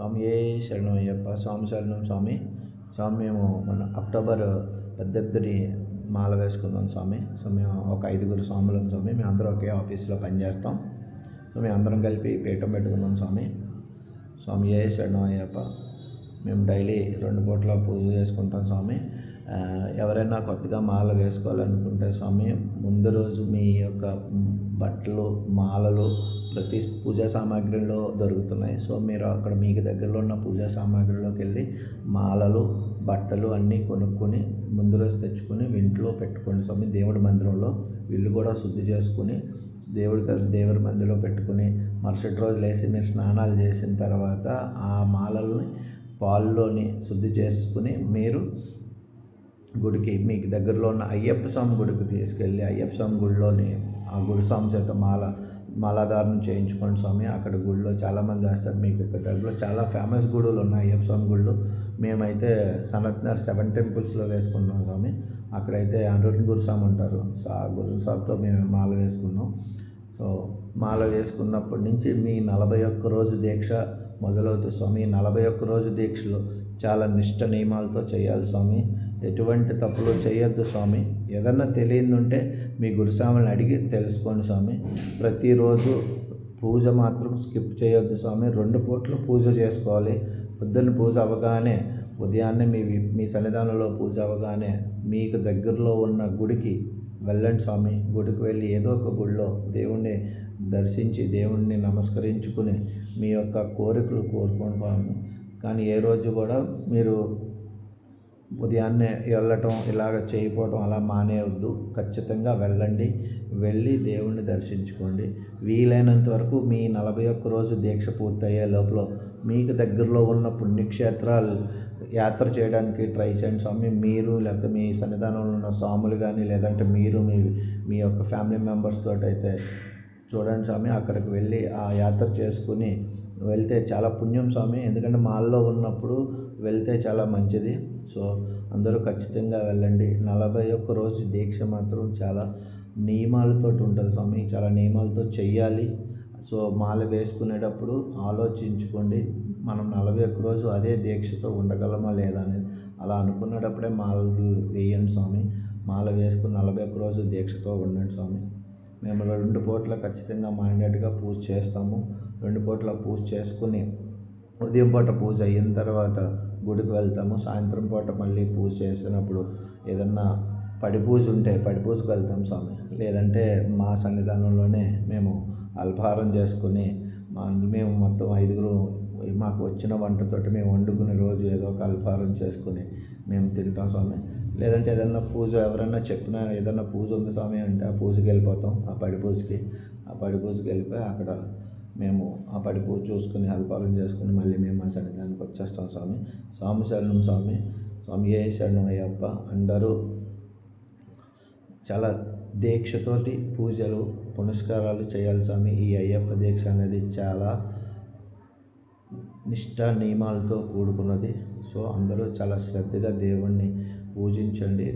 స్వామి ఏ శరణం అయ్యప్ప. స్వామి శరణం స్వామి. స్వామి మేము మన అక్టోబర్ 18 మాల వేసుకున్నాం స్వామి. సో మేము ఒక 5 స్వాములం స్వామి. మేము అందరం ఒకే ఆఫీస్లో పనిచేస్తాం. సో మేము అందరం కలిపి పీఠం పెట్టుకున్నాం స్వామి. స్వామి ఏ శరణం అయ్యప్ప. మేము డైలీ 2 పూట్ల పూజ చేసుకుంటాం స్వామి. ఎవరైనా కొత్తగా మాల వేసుకోవాలనుకుంటే స్వామి, ముందు రోజు మీ యొక్క బట్టలు, మాలలు ప్రతి పూజా సామాగ్రిలో దొరుకుతున్నాయి. సో మీరు అక్కడ మీకు దగ్గరలో ఉన్న పూజా సామాగ్రిలోకి వెళ్ళి మాలలు, బట్టలు అన్నీ కొనుక్కొని ముందు రోజు తెచ్చుకొని ఇంట్లో పెట్టుకోండి స్వామి. దేవుడి మందిరంలో ఇల్లు కూడా శుద్ధి చేసుకుని దేవుడి మందిరంలో పెట్టుకుని మరుసటి రోజు లేచి మీరు స్నానాలు చేసిన తర్వాత ఆ మాలల్ని పాలులోని శుద్ధి చేసుకుని మీరు గుడికి మీకు దగ్గరలో ఉన్న అయ్యప్ప స్వామి గుడికి తీసుకెళ్ళి అయ్యప్ప స్వామి గుడిలోని ఆ గుడి స్వామి చేత మాలాధారణ చేయించుకోండి స్వామి. అక్కడ గుడిలో చాలామంది వేస్తారు. మీకు ఇక్కడ దగ్గరలో చాలా ఫేమస్ గుడులు ఉన్నాయి అయ్యప్ప స్వామి గుళ్ళు. మేమైతే సనత్నగర్ 7 టెంపుల్స్లో వేసుకున్నాం స్వామి. అక్కడైతే అనిరుద్ధ గురుస్వామి ఉంటారు. సో ఆ గురుస్వామితో మేము మాల వేసుకున్నాం. సో మాల వేసుకున్నప్పటి నుంచి మీ 41 రోజు దీక్ష మొదలవుతుంది స్వామి. 41 రోజు దీక్షలో చాలా నిష్ట నియమాలతో చేయాలి స్వామి. ఎటువంటి తప్పులు చేయొద్దు స్వామి. ఏదన్నా తెలియదుంటే మీ గురుస్వామిని అడిగి తెలుసుకోండి స్వామి. ప్రతిరోజు పూజ మాత్రం స్కిప్ చేయొద్దు స్వామి. 2 పూట్లు పూజ చేసుకోవాలి. పొద్దున్న పూజ అవ్వగానే ఉదయాన్నే మీ సన్నిధానంలో పూజ అవ్వగానే మీకు దగ్గరలో ఉన్న గుడికి వెళ్ళండి స్వామి. గుడికి వెళ్ళి ఏదో ఒక గుడిలో దేవుణ్ణి దర్శించి దేవుణ్ణి నమస్కరించుకుని మీ యొక్క కోరికలు కోరుకోండి. కానీ ఏ రోజు కూడా మీరు ఉదయాన్నే వెళ్ళటం ఇలాగ చేయకపోవటం అలా మానేయవద్దు. ఖచ్చితంగా వెళ్ళండి. వెళ్ళి దేవుణ్ణి దర్శించుకోండి. వీలైనంత వరకు మీ 41 రోజు దీక్ష పూర్తయ్యే లోపల మీకు దగ్గరలో ఉన్న పుణ్యక్షేత్రాలు యాత్ర చేయడానికి ట్రై చేయండి స్వామి. మీరు లేకపోతే మీ సన్నిధానంలో ఉన్న స్వాములు కానీ లేదంటే మీరు మీ యొక్క ఫ్యామిలీ మెంబర్స్ తోటి అయితే చూడండి స్వామి. అక్కడికి వెళ్ళి ఆ యాత్ర చేసుకుని వెళ్తే చాలా పుణ్యం స్వామి. ఎందుకంటే మాల్లో ఉన్నప్పుడు వెళ్తే చాలా మంచిది. సో అందరూ ఖచ్చితంగా వెళ్ళండి. 41 రోజు దీక్ష మాత్రం చాలా నియమాలతో ఉంటుంది స్వామి. చాలా నియమాలతో చెయ్యాలి. సో మాల వేసుకునేటప్పుడు ఆలోచించుకోండి, మనం 41 రోజు అదే దీక్షతో ఉండగలమా లేదా అని. అలా అనుకునేటప్పుడే మాలలు వేయండి స్వామి. మాల వేసుకుని 41 రోజు దీక్షతో ఉండండి స్వామి. మేము 2 పూట్ల ఖచ్చితంగా మైండెడ్గా పూజ చేస్తాము. 2 పూట్ల పూజ చేసుకుని ఉదయం పూట పూజ అయిన తర్వాత గుడికి వెళ్తాము. సాయంత్రం పూట మళ్ళీ పూజ చేసినప్పుడు ఏదన్నా పడి పూజ ఉంటే పడి పూజకు వెళ్తాం స్వామి. లేదంటే మా సన్నిధానంలోనే మేము అల్పాహారం చేసుకుని మేము మొత్తం 5 మాకు వచ్చిన వంటతోటి మేము వండుకునే రోజు ఏదో ఒక అల్పాహారం చేసుకుని మేము తింటాం స్వామి. లేదంటే ఏదన్నా పూజ ఎవరైనా చెప్పినా ఏదన్నా పూజ ఉంది స్వామి అంటే ఆ పూజకి వెళ్ళిపోతాం. ఆ పడి పూజకి వెళ్ళిపోయి అక్కడ మేము ఆ పడి పూజ చూసుకుని అల్పాహారం చేసుకుని మళ్ళీ మేము మా సన్నిధానానికి వచ్చేస్తాం స్వామి. స్వామి శరణం స్వామి. స్వామి ఏ శరణం అయ్యప్ప. అందరూ చాలా దీక్షతోటి పూజలు పునస్కారాలు చేయాలి స్వామి. ఈ అయ్యప్ప దీక్ష అనేది చాలా నిష్ఠ నియమాలతో కూడుకున్నది. సో అందరూ చాలా శ్రద్ధగా దేవుణ్ణి పూజించండి.